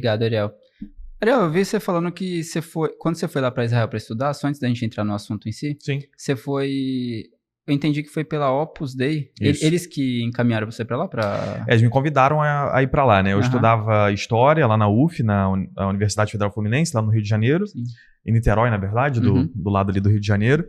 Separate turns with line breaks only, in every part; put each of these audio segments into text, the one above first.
Obrigado, Ariel. Ariel, eu vi você falando que você foi, quando você foi lá para Israel para estudar, só antes da gente entrar no assunto em si,
Sim.
você foi, eu entendi que foi pela Opus Dei,
Isso.
eles que encaminharam você para lá, para...
Eles me convidaram a ir para lá, né? Eu estudava História lá na UF, na Universidade Federal Fluminense, lá no Rio de Janeiro.
Sim.
Em Niterói, na verdade, do lado ali do Rio de Janeiro.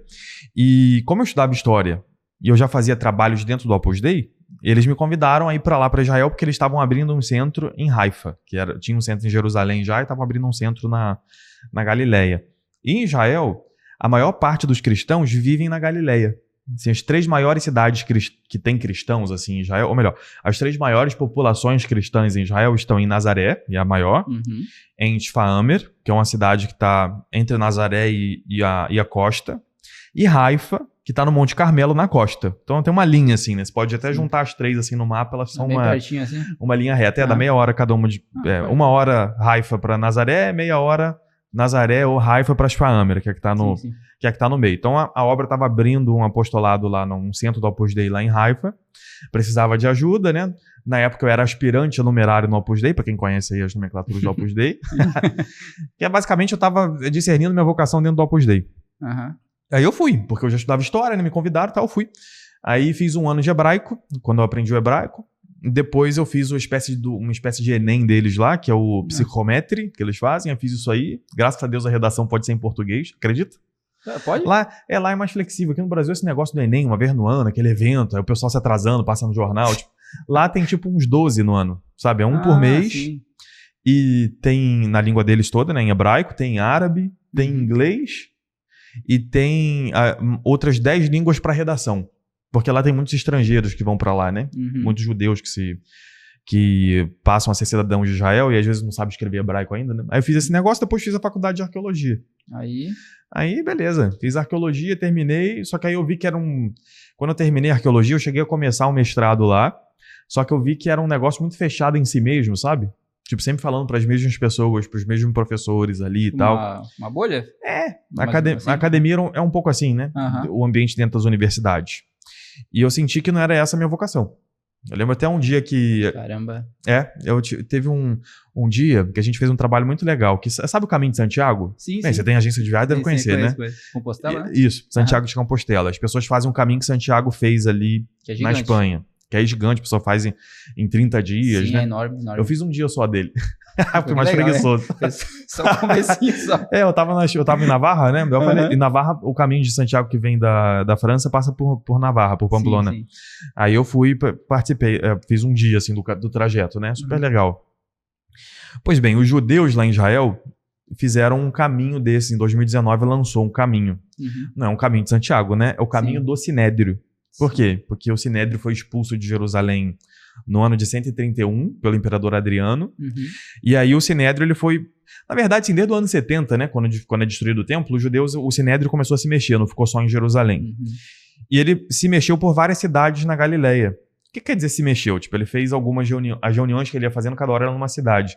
E como eu estudava História e eu já fazia trabalhos dentro do Opus Dei, eles me convidaram a ir para lá, para Israel, porque eles estavam abrindo um centro em Haifa, tinha um centro em Jerusalém já, e estavam abrindo um centro na Galileia. E em Israel, a maior parte dos cristãos vivem na Galileia. Assim, as 3 maiores cidades que têm cristãos assim, em Israel, ou melhor, as 3 maiores populações cristãs em Israel estão em Nazaré, e a maior, em Shfa'amer, que é uma cidade que está entre Nazaré e a costa, e Haifa, que está no Monte Carmelo, na costa. Então tem uma linha assim, né? Você pode até juntar as 3 assim no mapa, elas são
assim?
uma linha reta. Dá meia hora cada uma de... uma hora Haifa para Nazaré, meia hora Nazaré ou Haifa para Shfa'amer, que é que está no meio. Então a obra estava abrindo um apostolado lá num centro do Opus Dei lá em Haifa. Precisava de ajuda, né? Na época eu era aspirante a numerário no Opus Dei, para quem conhece aí as nomenclaturas do Opus Dei. Que é basicamente eu estava discernindo minha vocação dentro do Opus Dei. Aí eu fui, porque eu já estudava História, né? Me convidaram e tal, eu fui. Aí fiz um ano de hebraico, quando eu aprendi o hebraico. Depois eu fiz uma espécie de Enem deles lá, que é o psicometri, que eles fazem. Eu fiz isso aí. Graças a Deus a redação pode ser em português, acredita?
Pode?
Lá é mais flexível. Aqui no Brasil esse negócio do Enem, uma vez no ano, aquele evento, aí o pessoal se atrasando, passa no jornal. Tipo, lá tem tipo uns 12 no ano, sabe? É um por mês.
Sim.
E tem na língua deles toda, né? Em hebraico, tem em árabe, tem em inglês e tem outras 10 línguas para redação. Porque lá tem muitos estrangeiros que vão para lá, né? Muitos judeus que passam a ser cidadãos de Israel e às vezes não sabem escrever hebraico ainda, né? Aí eu fiz esse negócio, depois fiz a faculdade de arqueologia. Aí, beleza. Fiz arqueologia, terminei, só que aí eu vi que era Quando eu terminei a arqueologia, eu cheguei a começar um mestrado lá, só que eu vi que era um negócio muito fechado em si mesmo, sabe? Tipo, sempre falando para as mesmas pessoas, para os mesmos professores ali e tal.
Uma bolha?
A academia é um pouco assim, né? O ambiente dentro das universidades. E eu senti que não era essa a minha vocação. Eu lembro até um dia que...
Caramba.
Teve um dia que a gente fez um trabalho muito legal. Sabe o Caminho de Santiago?
Sim.
Você tem agência de viagem, deve conhecer, né?
Compostela, né?
Isso, Santiago de Compostela. As pessoas fazem um caminho que Santiago fez ali na Espanha. Que é gigante, a pessoa faz em 30 dias, né?
É enorme.
Eu fiz um dia só dele. Fui mais preguiçoso.
Né? Só o comecinho só.
Eu tava em Navarra, né? Eu falei, em Navarra, o caminho de Santiago que vem da França passa por Navarra, por Pamplona.
Sim.
Aí eu fui, participei, fiz um dia assim do trajeto, né? Super legal. Pois bem, os judeus lá em Israel fizeram um caminho desse. Em 2019 lançou um caminho. Não é um caminho de Santiago, né? É o caminho do Sinédrio. Por quê? Porque o Sinédrio foi expulso de Jerusalém no ano de 131 pelo imperador Adriano. E aí o Sinédrio ele foi... Na verdade, assim, desde o ano 70, né, quando é destruído o templo, os judeus, o Sinédrio começou a se mexer, não ficou só em Jerusalém. E ele se mexeu por várias cidades na Galileia. O que quer dizer se mexeu? Tipo, ele fez algumas reuniões, as reuniões que ele ia fazendo, cada hora era numa cidade.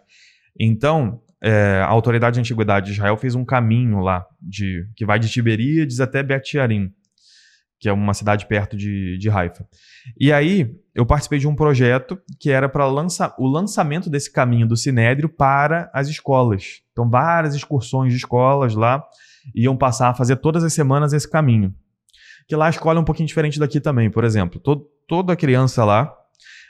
Então, a autoridade de antiguidade de Israel fez um caminho lá, que vai de Tiberíades até Bet-Yarim, que é uma cidade perto de Haifa. E aí, eu participei de um projeto que era para o lançamento desse caminho do Sinédrio para as escolas. Então, várias excursões de escolas lá iam passar a fazer todas as semanas esse caminho. Que lá a escola é um pouquinho diferente daqui também. Por exemplo, toda criança lá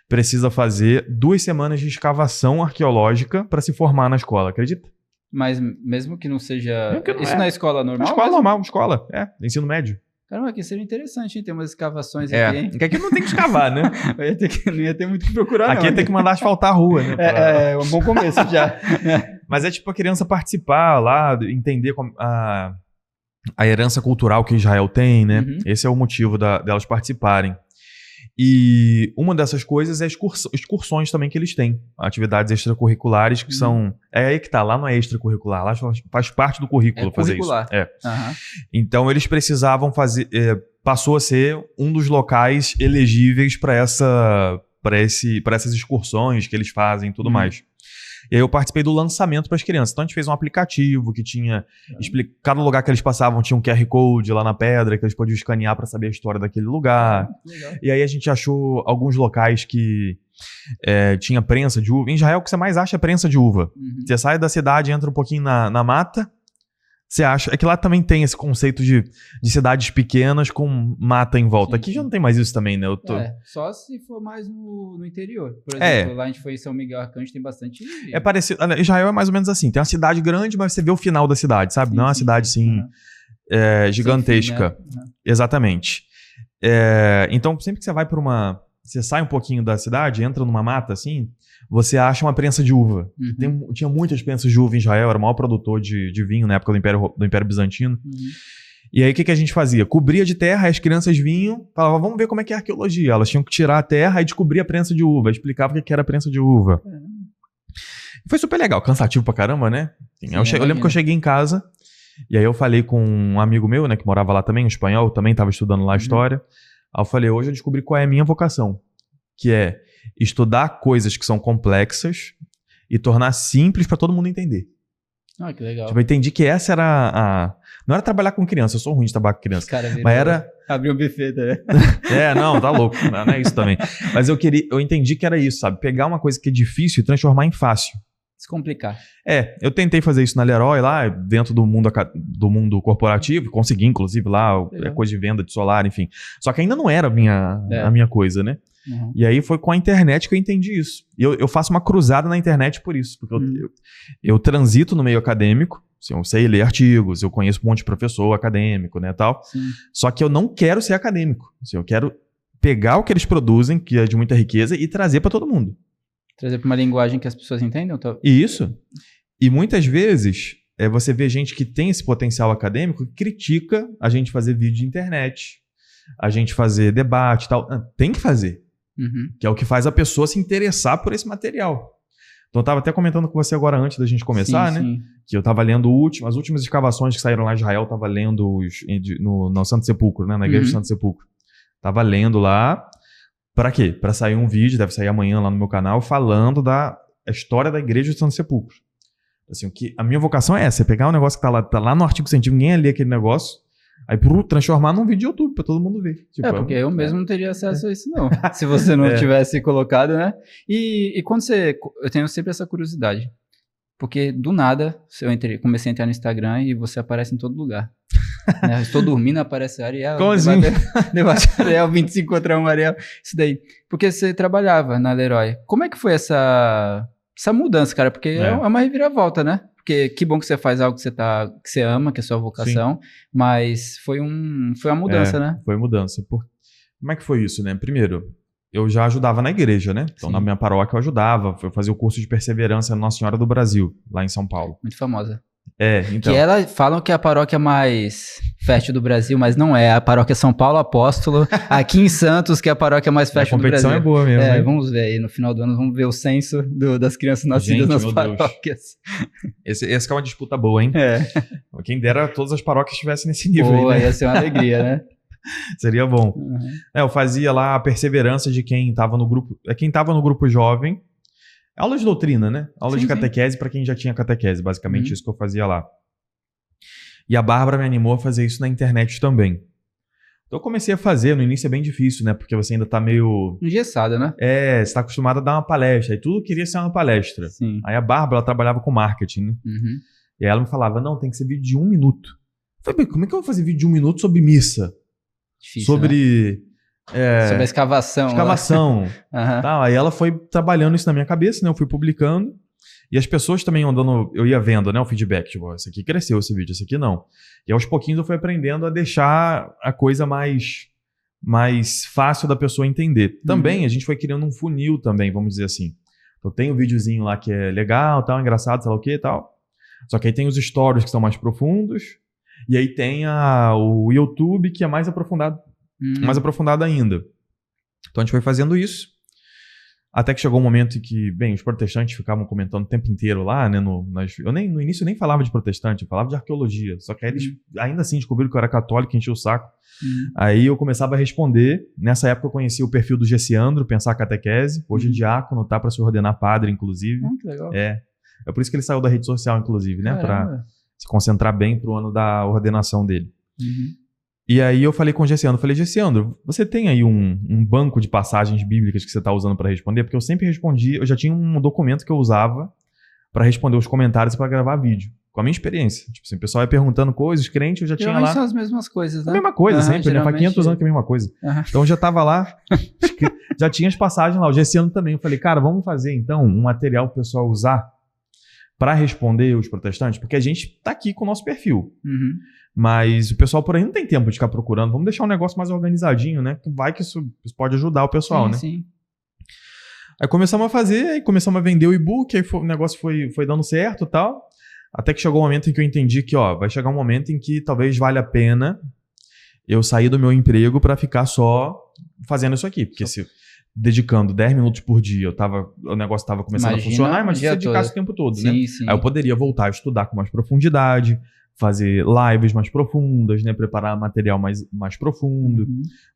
precisa fazer 2 semanas de escavação arqueológica para se formar na escola, acredita?
Mas mesmo que não seja... Isso na escola normal?
Escola normal, escola. Ensino médio.
Caramba, aqui seria interessante, hein? Ter umas escavações aqui, hein?
Porque aqui não tem que escavar, né?
Não ia ter muito o que procurar,
aqui tem que mandar asfaltar a rua, né?
É um bom começo já.
Mas é tipo a criança participar lá, entender a herança cultural que Israel tem, né? Esse é o motivo delas participarem. E uma dessas coisas é excursões também que eles têm. Atividades extracurriculares que são... É aí que tá, lá não é extracurricular, lá faz parte do currículo fazer isso. Então eles precisavam fazer... passou a ser um dos locais elegíveis para essas excursões que eles fazem e tudo mais. E aí eu participei do lançamento para as crianças. Então a gente fez um aplicativo que tinha... Cada lugar que eles passavam tinha um QR Code lá na pedra que eles podiam escanear para saber a história daquele lugar. E aí a gente achou alguns locais que tinha prensa de uva. Em Israel, o que você mais acha é prensa de uva.
Uhum.
Você sai da cidade, entra um pouquinho na mata, você acha... É que lá também tem esse conceito de cidades pequenas com mata em volta.
Sim,
Aqui
sim.
já não tem mais isso também, né?
Só se for mais no interior. Por exemplo, lá a gente foi em São Miguel Arcanjo, tem bastante...
É parecido... Israel é mais ou menos assim. Tem uma cidade grande, mas você vê o final da cidade, sabe?
Sim,
não é uma
sim,
cidade,
sim.
assim, gigantesca.
Sem fim, né?
Exatamente. Então, sempre que você vai para você sai um pouquinho da cidade, entra numa mata, assim, você acha uma prensa de uva.
Uhum.
Tinha muitas prensas de uva em Israel, era o maior produtor de vinho na época do Império Bizantino.
Uhum.
E aí, o que a gente fazia? Cobria de terra, as crianças vinham, falavam, vamos ver como é que é a arqueologia. Elas tinham que tirar a terra e descobrir a prensa de uva, explicava o que era a prensa de uva. Foi super legal, cansativo pra caramba, né?
Sim,
eu lembro que eu cheguei em casa, e aí eu falei com um amigo meu, né, que morava lá também, um espanhol, também estava estudando lá a história. Aí eu falei, hoje eu descobri qual é a minha vocação, que é estudar coisas que são complexas e tornar simples pra todo mundo entender.
Ah, que legal.
Tipo, eu entendi que essa era não era trabalhar com criança, eu sou ruim de trabalhar com criança. Mas era...
Abrir um buffet, né?
Não, tá louco, não é isso também. Mas eu entendi que era isso, sabe? Pegar uma coisa que é difícil e transformar em fácil.
Descomplicar.
Eu tentei fazer isso na Leroy lá, dentro do mundo corporativo, consegui inclusive lá, coisa de venda de solar, enfim. Só que ainda não era a minha coisa, né?
Uhum.
E aí foi com a internet que eu entendi isso. E eu faço uma cruzada na internet por isso, porque eu transito no meio acadêmico, assim, eu sei ler artigos, eu conheço um monte de professor acadêmico, né, tal. Sim. Só que eu não quero ser acadêmico. Assim, eu quero pegar o que eles produzem, que é de muita riqueza, e trazer para todo mundo.
Trazer para uma linguagem que as pessoas entendam?
Isso. E muitas vezes você vê gente que tem esse potencial acadêmico que critica a gente fazer vídeo de internet, a gente fazer debate e tal. Tem que fazer.
Uhum.
Que é o que faz a pessoa se interessar por esse material. Então eu estava até comentando com você agora antes da gente começar, sim, né? Sim. Que eu estava lendo as últimas escavações que saíram lá de Israel, eu estava lendo no Santo Sepulcro, né? Na igreja do Santo Sepulcro. Estava lendo lá. Pra quê? Pra sair um vídeo, deve sair amanhã lá no meu canal, falando da história da igreja do Santo Sepulcro. Assim, a minha vocação é essa, é pegar um negócio que tá lá no artigo científico, ninguém lê aquele negócio, aí transformar num vídeo de YouTube pra todo mundo ver. Tipo,
porque eu mesmo não teria acesso a isso não, se você não tivesse colocado, né? E quando eu tenho sempre essa curiosidade, porque do nada, comecei a entrar no Instagram e você aparece em todo lugar. Né? Estou dormindo, aparece Ariel.
Como assim?
Debate Ariel, 25 contra 1 Ariel. Isso daí. Porque você trabalhava na Leroy. Como é que foi essa mudança, cara? Porque é uma reviravolta, né? Porque que bom que você faz algo que você ama, que é a sua vocação. Sim. Mas foi uma mudança, né?
Foi mudança. Como é que foi isso, né? Primeiro, eu já ajudava na igreja, né? Então, na minha paróquia eu ajudava. Eu fazia o curso de perseverança Nossa Senhora do Brasil, lá em São Paulo.
Muito famosa.
Então.
Que falam que é a paróquia mais fértil do Brasil, mas não é. A paróquia São Paulo Apóstolo, aqui em Santos, que é a paróquia mais fértil do Brasil.
A competição é boa mesmo. Né?
Vamos ver aí, no final do ano, vamos ver o censo das crianças nascidas nas paróquias.
Esse que é uma disputa boa, hein? Quem dera todas as paróquias estivessem nesse nível.
Pô,
aí, né?
Ia ser uma alegria, né?
Seria bom. Eu fazia lá a perseverança de quem estava no grupo. Quem estava no grupo jovem. Aula de doutrina, né? Aula de catequese para quem já tinha catequese, basicamente isso que eu fazia lá. E a Bárbara me animou a fazer isso na internet também. Então eu comecei a fazer, no início é bem difícil, né? Porque você ainda tá meio...
engessada, né?
Você tá acostumado a dar uma palestra, e tudo queria ser uma palestra.
Sim.
Aí a Bárbara, ela trabalhava com marketing, né? E aí ela me falava, não, tem que ser vídeo de 1 minuto. Eu falei, como é que eu vou fazer vídeo de 1 minuto sobre missa?
Difícil,
sobre...
Né? Sobre a escavação.
Tá, aí ela foi trabalhando isso na minha cabeça, né? Eu fui publicando. E as pessoas também eu ia vendo, né? O feedback. Tipo, esse aqui cresceu, esse vídeo, esse aqui não. E aos pouquinhos eu fui aprendendo a deixar a coisa mais fácil da pessoa entender. Também a gente foi criando um funil também, vamos dizer assim. Então tem um videozinho lá que é legal, tal, engraçado, sei lá o que e tal. Só que aí tem os stories que são mais profundos. E aí tem o YouTube que é mais aprofundado. Mais aprofundado ainda. Então a gente foi fazendo isso. Até que chegou um momento em que, bem, os protestantes ficavam comentando o tempo inteiro lá, né? No início nem falava de protestante, eu falava de arqueologia. Só que aí eles ainda assim descobriram que eu era católico e enchia o saco. Aí eu começava a responder. Nessa época eu conheci o perfil do Gessiandro, Pensar Catequese. Hoje é diácono, tá para se ordenar padre, inclusive.
Que legal.
É por isso que ele saiu da rede social, inclusive, né? Para se concentrar bem pro ano da ordenação dele. E aí eu falei com o Gessiandro, Gessiandro, você tem aí um banco de passagens bíblicas que você tá usando para responder? Porque eu sempre respondi, eu já tinha um documento que eu usava para responder os comentários e para gravar vídeo. Com a minha experiência. Tipo assim, o pessoal ia perguntando coisas, crente, eu já tinha lá.
São as mesmas coisas, né?
A mesma coisa, sempre, né? Faz 500 anos que é a mesma coisa. Então eu já tava lá, já tinha as passagens lá. O Gessiandro também. Eu falei, cara, vamos fazer então um material pro pessoal usar para responder os protestantes, porque a gente tá aqui com o nosso perfil. Mas o pessoal por aí não tem tempo de ficar procurando. Vamos deixar um negócio mais organizadinho, né? Vai que isso pode ajudar o pessoal, né?
Sim.
Aí começamos a fazer, aí começamos a vender o e-book, aí o negócio foi dando certo e tal. Até que chegou um momento em que eu entendi que, vai chegar um momento em que talvez valha a pena eu sair do meu emprego para ficar só fazendo isso aqui. Porque se dedicando 10 minutos por dia, o negócio estava começando a funcionar, mas se você dedicasse o tempo todo, né?
Sim.
Aí eu poderia voltar a estudar com mais profundidade, fazer lives mais profundas, né? Preparar material mais profundo,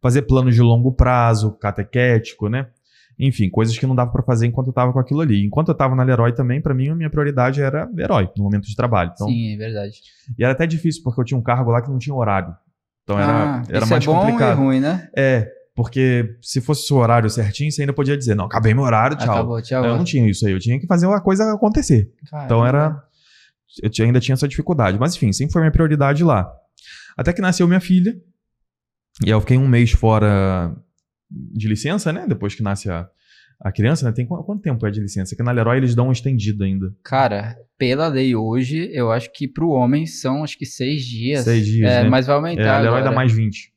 fazer planos de longo prazo, catequético, né? Enfim, coisas que não dava pra fazer enquanto eu tava com aquilo ali. Enquanto eu tava na Leroy também, pra mim, a minha prioridade era Leroy, no momento de trabalho. Então,
sim, é verdade.
E era até difícil, porque eu tinha um cargo lá que não tinha horário. Então era
isso
mais
é bom
complicado.
E ruim, né?
Porque se fosse o horário certinho, você ainda podia dizer, não, acabei meu horário, tchau.
Acabou, tchau.
Eu não tinha isso aí, eu tinha que fazer a coisa acontecer.
Caramba.
Então eu ainda tinha essa dificuldade. Mas enfim, sempre foi minha prioridade lá. Até que nasceu minha filha, e aí eu fiquei um mês fora de licença, né? Depois que nasce a criança, né? Tem quanto tempo é de licença? Porque na Leroy eles dão uma estendida ainda.
Cara, pela lei hoje, eu acho que pro homem são, 6 dias.
6 dias, né?
Mas vai aumentar
a Leroy
agora.
dá mais 20.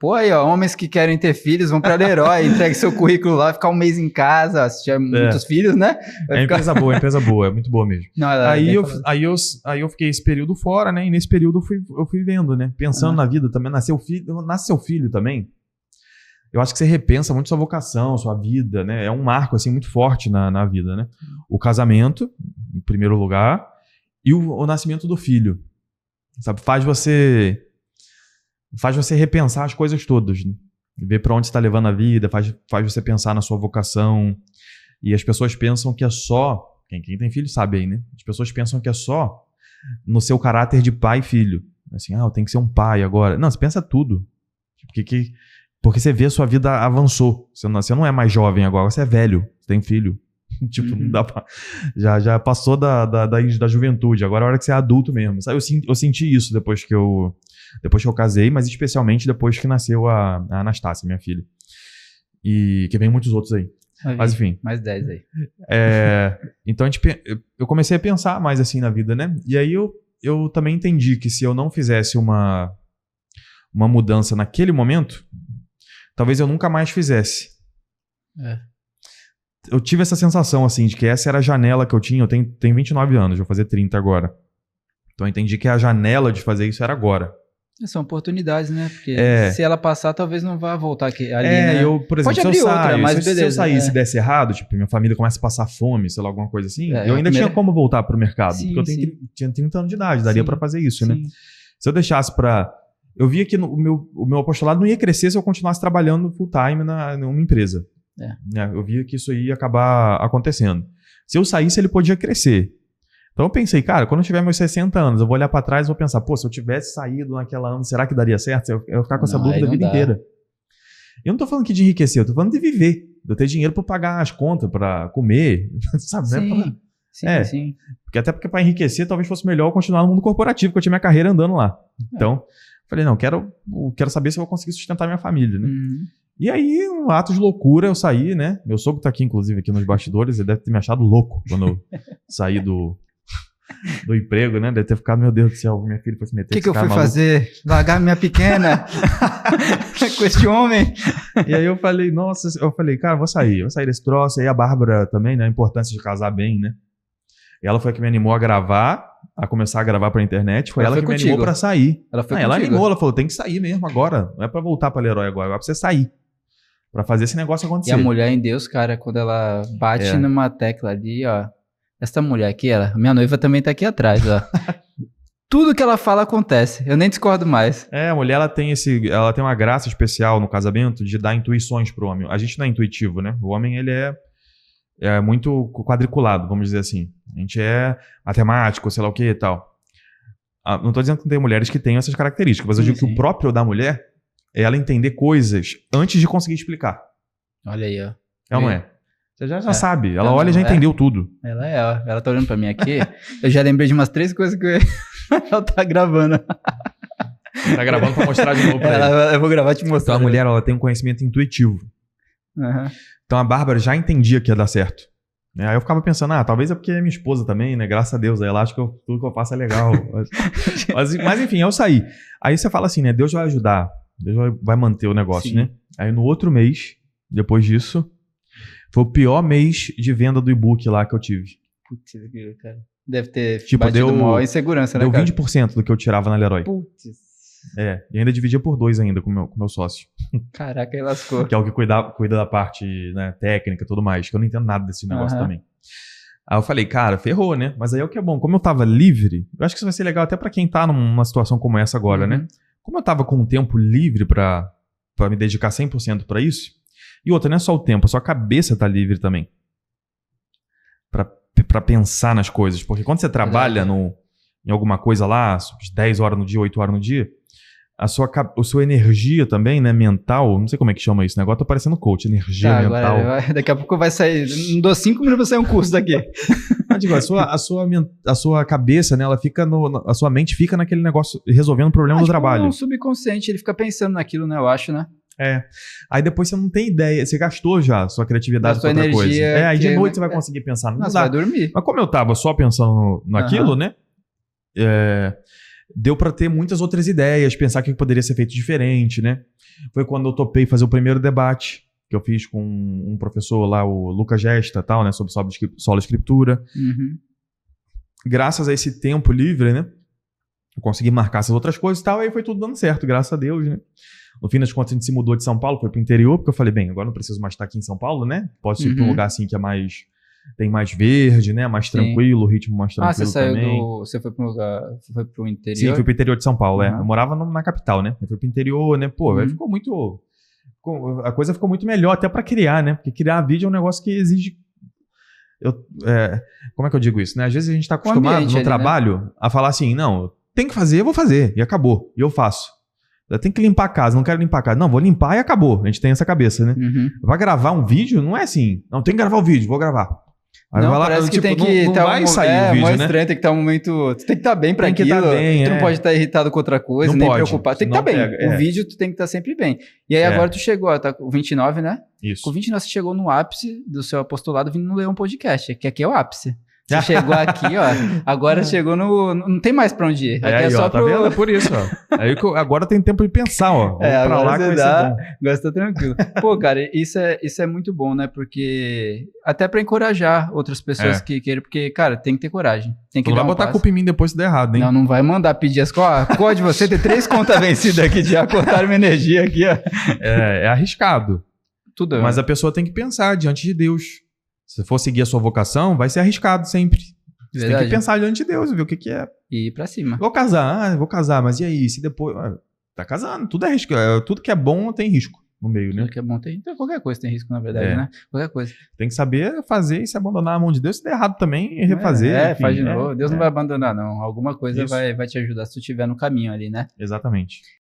Pô, aí, homens que querem ter filhos, vão pra Leroy, entregue seu currículo lá, ficar um mês em casa, se tiver muitos filhos, né?
Empresa boa, é muito boa mesmo.
Não,
aí eu fiquei esse período fora, né? E nesse período eu fui vendo, né? Pensando na vida também. Nasce seu filho também. Eu acho que você repensa muito sua vocação, sua vida, né? É um marco, assim, muito forte na vida, né? O casamento, em primeiro lugar, e o nascimento do filho. Sabe? Faz você repensar as coisas todas, né? Ver pra onde você tá levando a vida, faz você pensar na sua vocação. E as pessoas pensam que é só... Quem tem filho sabe aí, né? As pessoas pensam que é só no seu caráter de pai e filho. Assim, eu tenho que ser um pai agora. Não, você pensa tudo. Porque você vê a sua vida avançou. Você não é mais jovem agora, você é velho, você tem filho. Não dá pra... Já passou da juventude, agora é a hora que você é adulto mesmo. Sabe? Eu senti isso depois que eu casei, mas especialmente depois que nasceu a Anastácia, minha filha. E que vem muitos outros aí. Mas enfim.
Mais 10 aí.
Então eu comecei a pensar mais assim na vida, né? E aí eu também entendi que se eu não fizesse uma mudança naquele momento, talvez eu nunca mais fizesse. Eu tive essa sensação, assim, de que essa era a janela que eu tinha. Eu tenho 29 anos, vou fazer 30 agora. Então eu entendi que a janela de fazer isso era agora.
São oportunidades, né? Porque se ela passar, talvez não vá voltar ali, né?
Por exemplo,
pode abrir outra, mas beleza.
Se eu saísse e desse errado, tipo, minha família começa a passar fome, sei lá, alguma coisa assim, eu ainda tinha como voltar pro mercado.
Sim,
porque eu tinha 30 anos de idade, daria pra fazer isso, né? Se eu deixasse pra... Eu via que o meu apostolado não ia crescer se eu continuasse trabalhando full time numa empresa. Eu via que isso ia acabar acontecendo. Se eu saísse, ele podia crescer. Então eu pensei, cara, quando eu tiver meus 60 anos, eu vou olhar pra trás e vou pensar, pô, se eu tivesse saído naquela ano, será que daria certo? Eu vou ficar com essa dúvida a vida inteira. Eu não tô falando aqui de enriquecer, eu tô falando de viver. De eu ter dinheiro pra pagar as contas, pra comer, sabe?
Sim.
Porque pra enriquecer, talvez fosse melhor eu continuar no mundo corporativo, porque eu tinha minha carreira andando lá. Então, falei, não, quero saber se eu vou conseguir sustentar minha família, né? E aí, um ato de loucura, eu saí, né? Meu sogro tá aqui, inclusive, aqui nos bastidores, ele deve ter me achado louco quando eu saí do emprego, né? Deve ter ficado, meu Deus do céu, minha filha foi se meter.
O que eu fui fazer? Largar minha pequena com esse homem?
E aí eu falei, cara, vou sair desse troço. E aí a Bárbara também, né? A importância de casar bem, né? E ela foi que me animou a começar a gravar pra internet. Foi ela que me animou pra sair. Ela animou, ela falou, tem que sair mesmo agora. Não é pra voltar pra Leroy agora é pra você sair. Pra fazer esse negócio acontecer.
E a mulher em Deus, cara, quando ela bate numa tecla ali, ó. Essa mulher aqui, minha noiva também tá aqui atrás, ó. Tudo que ela fala acontece. Eu nem discordo mais.
A mulher, ela tem uma graça especial no casamento de dar intuições pro homem. A gente não é intuitivo, né? O homem, ele é muito quadriculado, vamos dizer assim. A gente é matemático, sei lá o que e tal. Não tô dizendo que não tem mulheres que tenham essas características, mas eu digo que o próprio da mulher é ela entender coisas antes de conseguir explicar.
Olha aí, ó.
Ela não é. Você já sabe. Ela olha e já entendeu tudo.
Ela é, ó. Ela tá olhando pra mim aqui. Eu já lembrei de umas 3 coisas que ela tá gravando.
Tá gravando pra mostrar de novo pra ela.
Eu vou gravar e te mostrar.
Então a mulher, ela tem um conhecimento intuitivo.
Uhum.
Então a Bárbara já entendia que ia dar certo. Aí eu ficava pensando, talvez é porque é minha esposa também, né? Graças a Deus. Aí ela acha que tudo que eu faço é legal. mas enfim, eu saí. Aí você fala assim, né? Deus vai ajudar. Deus vai manter o negócio, Sim. né? Aí no outro mês, depois disso, foi o pior mês de venda do e-book lá que eu tive.
Putz, cara. Deve ter batido uma insegurança, né, cara?
Deu 20% do que eu tirava na Leroy.
Putz.
E ainda dividia por 2 ainda com meu sócio.
Caraca, aí lascou.
Que é o que cuida da parte, né, técnica e tudo mais, que eu não entendo nada desse negócio também. Aí eu falei, cara, ferrou, né? Mas aí é o que é bom. Como eu tava livre, eu acho que isso vai ser legal até pra quem tá numa situação como essa agora, né? Como eu tava com um tempo livre pra me dedicar 100% pra isso, e outra, não é só o tempo, a sua cabeça tá livre também. Pra pensar nas coisas. Porque quando você trabalha em alguma coisa lá, 10 horas no dia, 8 horas no dia, a sua energia também, né, mental, não sei como é que chama isso, né? Agora tô parecendo coach, energia mental.
Agora, daqui a pouco vai sair, não dou 5 minutos pra sair um curso daqui.
Mas, digo, a sua cabeça, né, ela fica a sua mente fica naquele negócio, resolvendo o problema do trabalho.
O subconsciente, ele fica pensando naquilo, né, eu acho, né?
Aí depois você não tem ideia, você gastou já a sua criatividade com outra coisa. Aí de noite você vai conseguir pensar. Não dá.
Você vai dormir.
Mas como eu tava só pensando naquilo, né? Deu pra ter muitas outras ideias, pensar que poderia ser feito diferente, né? Foi quando eu topei fazer o primeiro debate que eu fiz com um professor lá, o Lucas Gesta, tal, né? Sobre solo escritura. Graças a esse tempo livre, né? Eu consegui marcar essas outras coisas e tal, aí foi tudo dando certo, graças a Deus, né? No fim das contas, a gente se mudou de São Paulo, foi pro interior, porque eu falei, bem, agora não preciso mais estar aqui em São Paulo, né? Posso ir pra um lugar assim que é mais... Tem mais verde, né? Mais tranquilo, o ritmo mais tranquilo
você saiu
também.
Você foi para um lugar... Você foi pro interior?
Sim, fui pro interior de São Paulo, Eu morava na capital, né? Eu fui pro interior, né? Pô, aí ficou muito... A coisa ficou muito melhor até pra criar, né? Porque criar vídeo é um negócio que exige... Como é que eu digo isso, né? Às vezes a gente tá acostumado no trabalho a falar assim, não, tem que fazer, eu vou fazer. E acabou. E eu faço. Eu tenho que limpar a casa, não quero limpar a casa. Não, vou limpar e acabou. A gente tem essa cabeça, né? Vai gravar um vídeo, não é assim. Não, tem que gravar o vídeo, vou gravar.
Aí não, parece que tem que
não vai sair o vídeo, né?
Estranho, tem que estar um momento... Tu tem que estar bem pra aquilo. Tu não pode estar irritado com outra coisa, nem preocupado. Tem que estar bem. O vídeo tu tem que estar sempre bem. E aí agora tu chegou, tá com 29, né?
Isso.
Com 29 você chegou no ápice do seu apostolado vindo no Leão Podcast, que aqui é o ápice. Você chegou aqui, ó. Agora chegou no... Não tem mais pra onde ir. Aqui é só
tá vendo? É por isso, ó. Aí agora tem tempo de pensar, ó. Vamos pra lá que vai ser bom.
Agora você tá tranquilo. Pô, cara, isso é muito bom, né? Porque... Até pra encorajar outras pessoas que queiram. Porque, cara, tem que ter coragem. Tem que
não vai botar a culpa em mim depois se der errado, hein?
Não vai mandar pedir as coisas. Pode você ter 3 contas vencidas aqui, já cortaram minha energia aqui, ó.
É arriscado.
Tudo.
Mas a pessoa tem que pensar diante de Deus. Se for seguir a sua vocação, vai ser arriscado sempre. Você tem que pensar diante de Deus, ver o que é.
E ir pra cima.
Vou casar, mas e aí? Se depois... Tá casando, tudo é risco. Tudo que é bom tem risco no meio, né?
Tudo que é bom tem... Então, qualquer coisa tem risco, na verdade, né? Qualquer coisa.
Tem que saber fazer e se abandonar a mão de Deus. Se der errado também, refazer.
Enfim, faz de novo. Deus não vai abandonar, não. Alguma coisa vai te ajudar se tu estiver no caminho ali, né?
Exatamente.